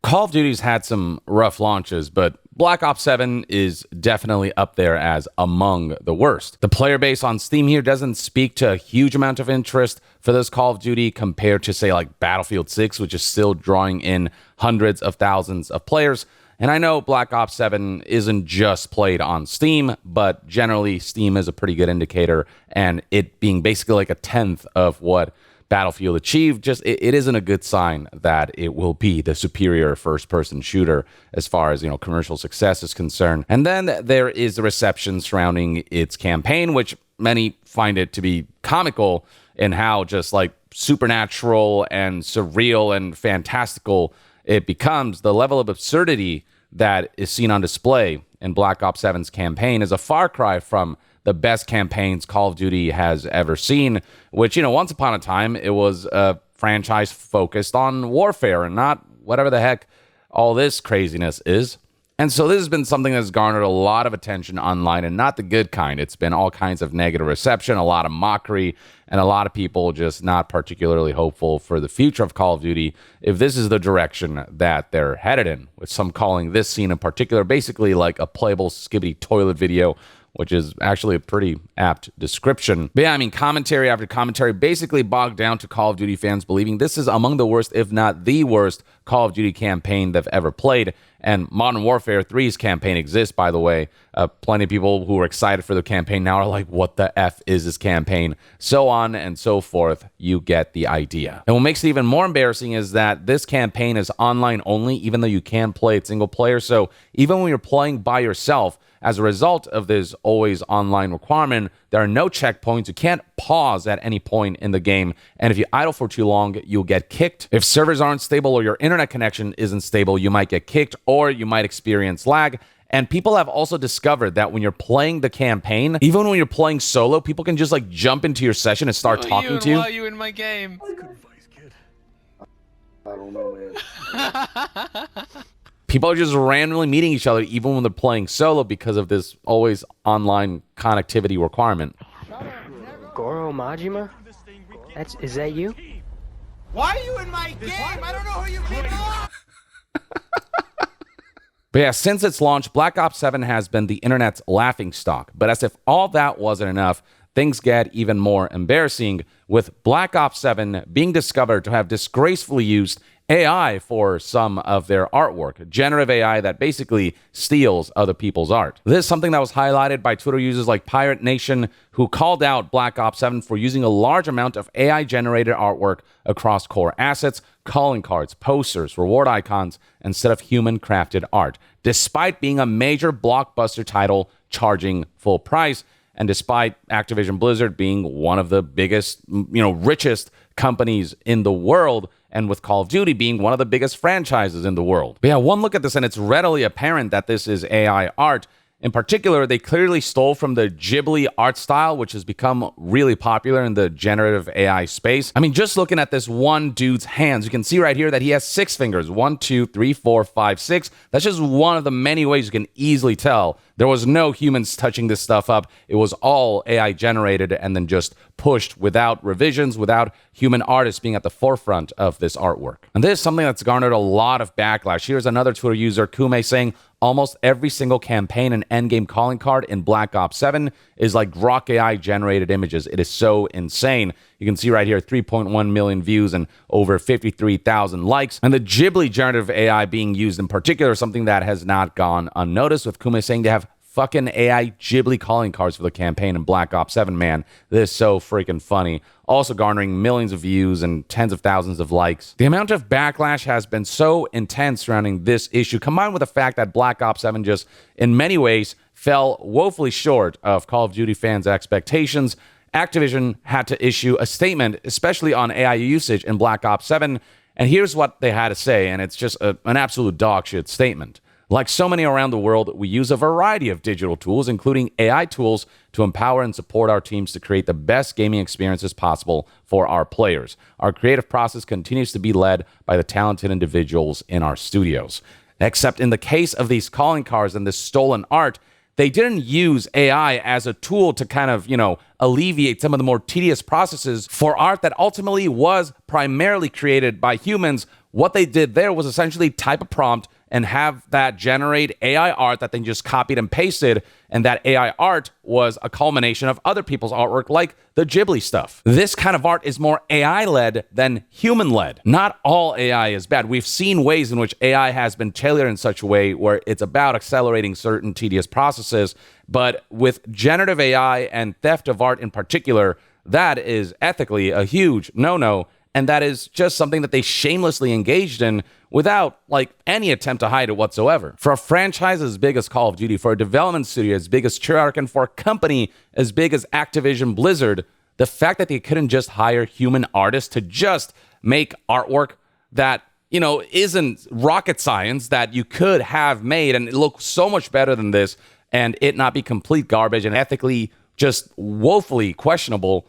Call of Duty's had some rough launches, but Black Ops 7 is definitely up there as among the worst. The player base on Steam here doesn't speak to a huge amount of interest for this Call of Duty compared to, say, like Battlefield 6, which is still drawing in hundreds of thousands of players. And I know Black Ops 7 isn't just played on Steam, but generally Steam is a pretty good indicator, and it being basically like a tenth of what Battlefield achieved, just it isn't a good sign that it will be the superior first-person shooter as far as, commercial success is concerned. And then there is the reception surrounding its campaign, which many find it to be comical in how just like supernatural and surreal and fantastical it becomes. The level of absurdity that is seen on display in Black Ops 7's campaign is a far cry from the best campaigns Call of Duty has ever seen, which, once upon a time, it was a franchise focused on warfare and not whatever the heck all this craziness is. And so this has been something that's garnered a lot of attention online, and not the good kind. It's been all kinds of negative reception, a lot of mockery, and a lot of people just not particularly hopeful for the future of Call of Duty if this is the direction that they're headed in, with some calling this scene in particular basically like a playable skibbity toilet video, which is actually a pretty apt description. But yeah, commentary after commentary basically bogged down to Call of Duty fans believing this is among the worst, if not the worst, Call of Duty campaign they've ever played. And Modern Warfare 3's campaign exists, by the way. Plenty of people who are excited for the campaign now are like, what the F is this campaign? So on and so forth. You get the idea. And what makes it even more embarrassing is that this campaign is online only, even though you can play it single player. So even when you're playing by yourself, as a result of this always online requirement, there are no checkpoints. You can't pause at any point in the game. And if you idle for too long, you'll get kicked. If servers aren't stable or your internet connection isn't stable, you might get kicked or you might experience lag. And people have also discovered that when you're playing the campaign, even when you're playing solo, people can just like jump into your session and start talking to you. Why are you in my game? That's good advice, kid. I don't know, man. People are just randomly meeting each other even when they're playing solo because of this always online connectivity requirement. Goro Majima? Is that you? Why are you in my game? I don't know who you people are! But yeah, since its launch, Black Ops 7 has been the internet's laughingstock. But as if all that wasn't enough, things get even more embarrassing, with Black Ops 7 being discovered to have disgracefully used AI for some of their artwork, generative AI that basically steals other people's art. This is something that was highlighted by Twitter users like Pirate Nation, who called out Black Ops 7 for using a large amount of AI-generated artwork across core assets, calling cards, posters, reward icons, instead of human-crafted art, despite being a major blockbuster title charging full price, and despite Activision Blizzard being one of the biggest, richest companies in the world, and with Call of Duty being one of the biggest franchises in the world. But yeah, one look at this and it's readily apparent that this is AI art. In particular, they clearly stole from the Ghibli art style, which has become really popular in the generative AI space. Just looking at this one dude's hands, you can see right here that he has 6 fingers. 1, 2, 3, 4, 5, 6. That's just one of the many ways you can easily tell there was no humans touching this stuff up. It was all AI generated and then just pushed without revisions, without human artists being at the forefront of this artwork. And this is something that's garnered a lot of backlash. Here's another Twitter user, Kume, saying, almost every single campaign and endgame calling card in Black Ops 7 is like Grok AI generated images. It is so insane. You can see right here 3.1 million views and over 53,000 likes. And the Ghibli generative AI being used in particular is something that has not gone unnoticed, with Kume saying they have fucking AI Ghibli calling cards for the campaign in Black Ops 7, man. This is so freaking funny. Also garnering millions of views and tens of thousands of likes. The amount of backlash has been so intense surrounding this issue, combined with the fact that Black Ops 7 just, in many ways, fell woefully short of Call of Duty fans' expectations. Activision had to issue a statement, especially on AI usage in Black Ops 7, and here's what they had to say, and it's just an absolute dogshit statement. Like so many around the world, we use a variety of digital tools, including AI tools, to empower and support our teams to create the best gaming experiences possible for our players. Our creative process continues to be led by the talented individuals in our studios. Except in the case of these calling cards and this stolen art, they didn't use AI as a tool to kind of, alleviate some of the more tedious processes for art that ultimately was primarily created by humans what they did there was essentially type a prompt and have that generate AI art that they just copied and pasted. And that AI art was a culmination of other people's artwork, like the Ghibli stuff. This kind of art is more AI-led than human-led. Not all AI is bad. We've seen ways in which AI has been tailored in such a way where it's about accelerating certain tedious processes. But with generative AI and theft of art in particular, that is ethically a huge no-no. And that is just something that they shamelessly engaged in without any attempt to hide it whatsoever. For a franchise as big as Call of Duty, for a development studio as big as Treyarch, and for a company as big as Activision Blizzard, the fact that they couldn't just hire human artists to just make artwork that, isn't rocket science, that you could have made and it look so much better than this, and it not be complete garbage and ethically just woefully questionable,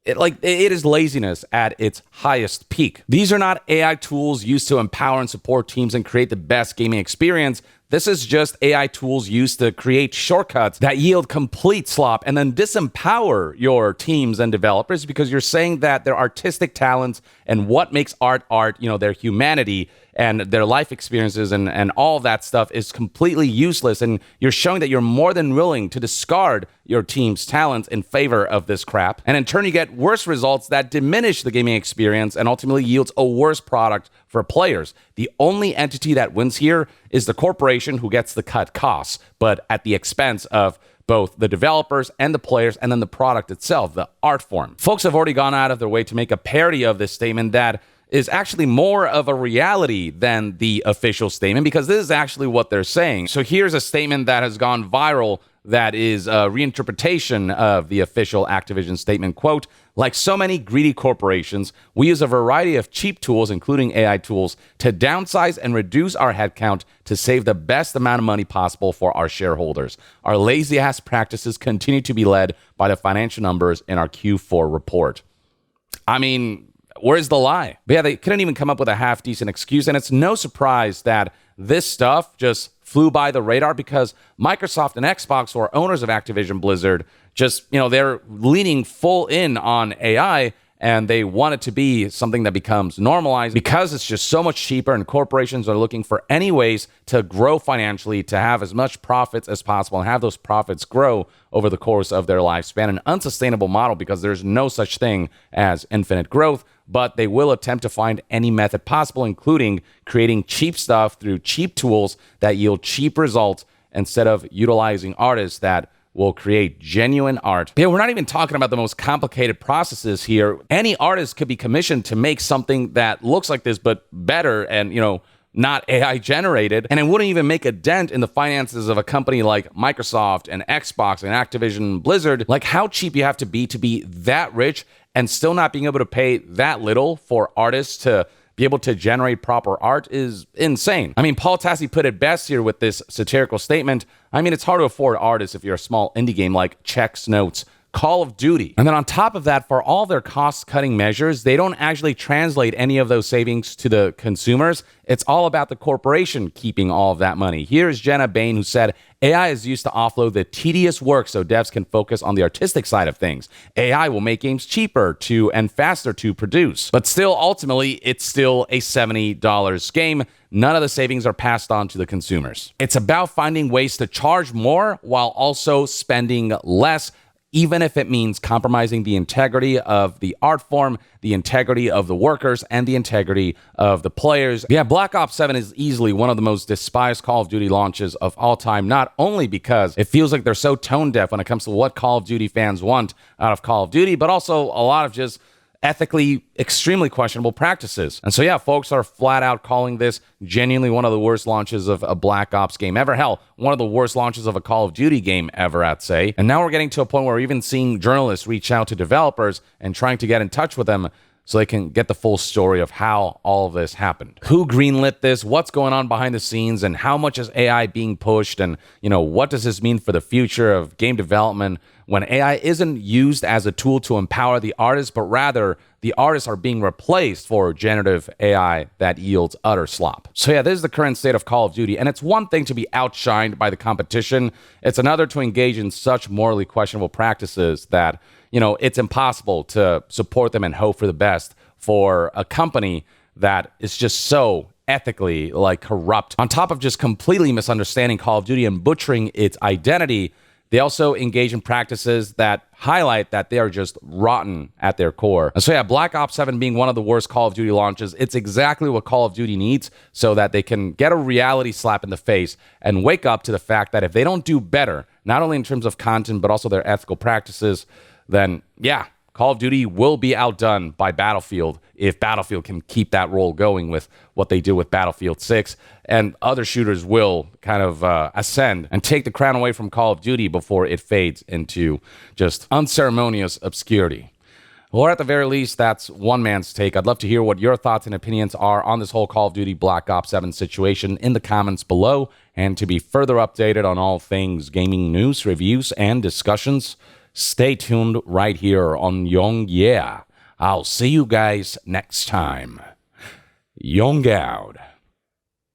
it is laziness at its highest peak. These are not AI tools used to empower and support teams and create the best gaming experience. This is just AI tools used to create shortcuts that yield complete slop and then disempower your teams and developers, because you're saying that their artistic talents and what makes art, their humanity and their life experiences and all that stuff is completely useless. And you're showing that you're more than willing to discard your team's talents in favor of this crap. And in turn, you get worse results that diminish the gaming experience and ultimately yields a worse product for players. The only entity that wins here is the corporation who gets the cut costs, but at the expense of both the developers and the players, and then the product itself, the art form. Folks have already gone out of their way to make a parody of this statement that is actually more of a reality than the official statement, because this is actually what they're saying. So here's a statement that has gone viral that is a reinterpretation of the official Activision statement. Quote, "Like so many greedy corporations, we use a variety of cheap tools, including AI tools, to downsize and reduce our headcount to save the best amount of money possible for our shareholders. Our lazy-ass practices continue to be led by the financial numbers in our Q4 report." I mean, where's the lie? But yeah, they couldn't even come up with a half-decent excuse, and it's no surprise that this stuff just flew by the radar, because Microsoft and Xbox, who are owners of Activision Blizzard, just, they're leaning full in on AI, and they want it to be something that becomes normalized because it's just so much cheaper, and corporations are looking for any ways to grow financially, to have as much profits as possible and have those profits grow over the course of their lifespan. An unsustainable model, because there's no such thing as infinite growth, but they will attempt to find any method possible, including creating cheap stuff through cheap tools that yield cheap results instead of utilizing artists that will create genuine art. Yeah, we're not even talking about the most complicated processes here. Any artist could be commissioned to make something that looks like this, but better and, not AI generated. And it wouldn't even make a dent in the finances of a company like Microsoft and Xbox and Activision Blizzard. Like, how cheap you have to be that rich and still not being able to pay that little for artists to be able to generate proper art is insane. I mean, Paul Tassi put it best here with this satirical statement. I mean, it's hard to afford artists if you're a small indie game like Chex Notes, Call of Duty. And then on top of that, for all their cost-cutting measures, they don't actually translate any of those savings to the consumers. It's all about the corporation keeping all of that money. Here's Jenna Bain, who said, "AI is used to offload the tedious work so devs can focus on the artistic side of things. AI will make games cheaper and faster to produce. But still, ultimately, it's still a $70 game. None of the savings are passed on to the consumers. It's about finding ways to charge more while also spending less, even if it means compromising the integrity of the art form, the integrity of the workers, and the integrity of the players." Yeah, Black Ops 7 is easily one of the most despised Call of Duty launches of all time, not only because it feels like they're so tone deaf when it comes to what Call of Duty fans want out of Call of Duty, but also a lot of just ethically extremely questionable practices. And so yeah, folks are flat out calling this genuinely one of the worst launches of a Black Ops game ever. Hell, one of the worst launches of a Call of Duty game ever, I'd say. And now we're getting to a point where we're even seeing journalists reach out to developers and trying to get in touch with them so they can get the full story of how all of this happened. Who greenlit this? What's going on behind the scenes? And how much is AI being pushed? And, what does this mean for the future of game development when AI isn't used as a tool to empower the artists, but rather the artists are being replaced for generative AI that yields utter slop? So yeah, this is the current state of Call of Duty. And it's one thing to be outshined by the competition. It's another to engage in such morally questionable practices that, it's impossible to support them and hope for the best for a company that is just so ethically like corrupt. On top of just completely misunderstanding Call of Duty and butchering its identity, they also engage in practices that highlight that they are just rotten at their core. And so yeah, Black Ops 7 being one of the worst Call of Duty launches, it's exactly what Call of Duty needs so that they can get a reality slap in the face and wake up to the fact that if they don't do better, not only in terms of content, but also their ethical practices, then yeah, Call of Duty will be outdone by Battlefield if Battlefield can keep that role going with what they do with Battlefield 6. And other shooters will kind of ascend and take the crown away from Call of Duty before it fades into just unceremonious obscurity. Or at the very least, that's one man's take. I'd love to hear what your thoughts and opinions are on this whole Call of Duty Black Ops 7 situation in the comments below. And to be further updated on all things gaming news, reviews, and discussions, stay tuned right here on Young Yeah. I'll see you guys next time. Young out.